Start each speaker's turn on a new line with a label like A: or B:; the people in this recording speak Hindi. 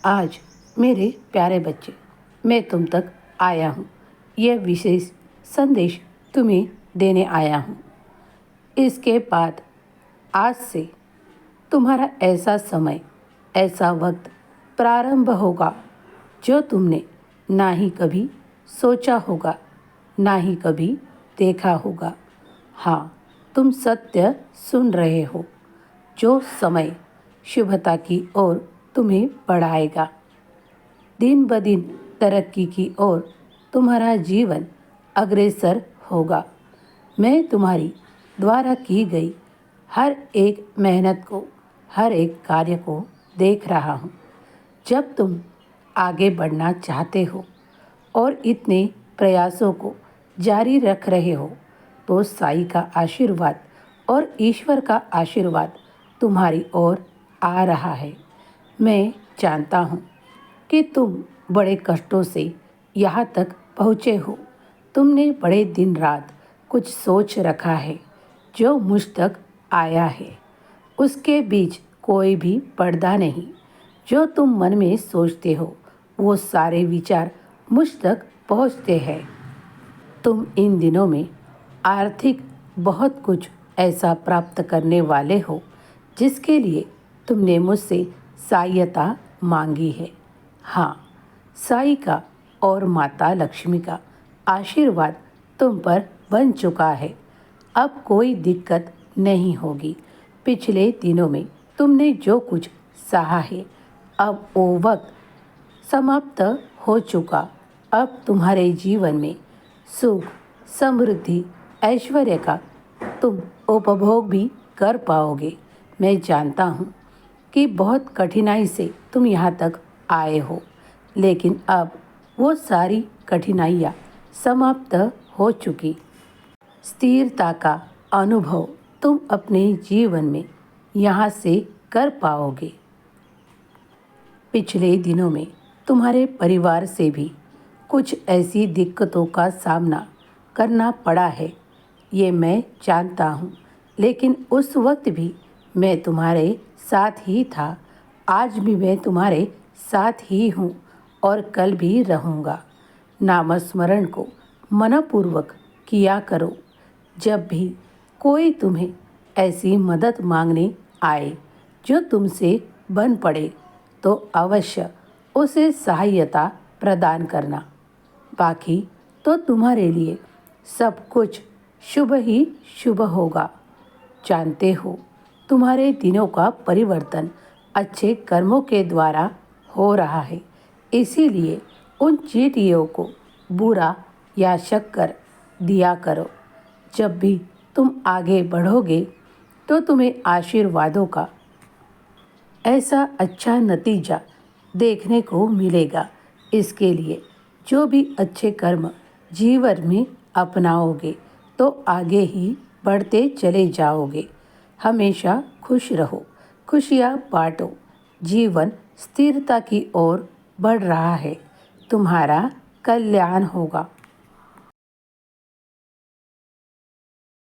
A: आज मेरे प्यारे बच्चे, मैं तुम तक आया हूँ। यह विशेष संदेश तुम्हें देने आया हूँ। इसके बाद आज से तुम्हारा ऐसा समय, ऐसा वक्त प्रारंभ होगा जो तुमने ना ही कभी सोचा होगा, ना ही कभी देखा होगा। हाँ, तुम सत्य सुन रहे हो। जो समय शुभता की ओर तुम्हें बढ़ाएगा, दिन ब दिन तरक्की की ओर तुम्हारा जीवन अग्रसर होगा। मैं तुम्हारी द्वारा की गई हर एक मेहनत को, हर एक कार्य को देख रहा हूँ। जब तुम आगे बढ़ना चाहते हो और इतने प्रयासों को जारी रख रहे हो, तो साईं का आशीर्वाद और ईश्वर का आशीर्वाद तुम्हारी ओर आ रहा है। मैं जानता हूँ कि तुम बड़े कष्टों से यहाँ तक पहुँचे हो। तुमने बड़े दिन रात कुछ सोच रखा है जो मुझ तक आया है। उसके बीच कोई भी पर्दा नहीं। जो तुम मन में सोचते हो, वो सारे विचार मुझ तक पहुँचते हैं। तुम इन दिनों में आर्थिक बहुत कुछ ऐसा प्राप्त करने वाले हो जिसके लिए तुमने मुझसे सहायता मांगी है। हाँ, साईं का और माता लक्ष्मी का आशीर्वाद तुम पर बन चुका है। अब कोई दिक्कत नहीं होगी। पिछले दिनों में तुमने जो कुछ सहा है, अब वो वक्त समाप्त हो चुका। अब तुम्हारे जीवन में सुख, समृद्धि, ऐश्वर्य का तुम उपभोग भी कर पाओगे। मैं जानता हूँ कि बहुत कठिनाई से तुम यहाँ तक आए हो, लेकिन अब वो सारी कठिनाइयाँ समाप्त हो चुकी। स्थिरता का अनुभव तुम अपने जीवन में यहाँ से कर पाओगे। पिछले दिनों में तुम्हारे परिवार से भी कुछ ऐसी दिक्कतों का सामना करना पड़ा है, ये मैं जानता हूँ, लेकिन उस वक्त भी मैं तुम्हारे साथ ही था। आज भी मैं तुम्हारे साथ ही हूँ और कल भी रहूँगा। नामस्मरण को मनपूर्वक किया करो। जब भी कोई तुम्हें ऐसी मदद मांगने आए जो तुमसे बन पड़े, तो अवश्य उसे सहायता प्रदान करना। बाकी तो तुम्हारे लिए सब कुछ शुभ ही शुभ होगा। जानते हो, तुम्हारे दिनों का परिवर्तन अच्छे कर्मों के द्वारा हो रहा है। इसीलिए उन चींटियों को बुरा या शक्कर दिया करो। जब भी तुम आगे बढ़ोगे, तो तुम्हें आशीर्वादों का ऐसा अच्छा नतीजा देखने को मिलेगा। इसके लिए जो भी अच्छे कर्म जीवन में अपनाओगे, तो आगे ही बढ़ते चले जाओगे। हमेशा खुश रहो, खुशियाँ बांटो। जीवन स्थिरता की ओर बढ़ रहा है। तुम्हारा कल्याण होगा।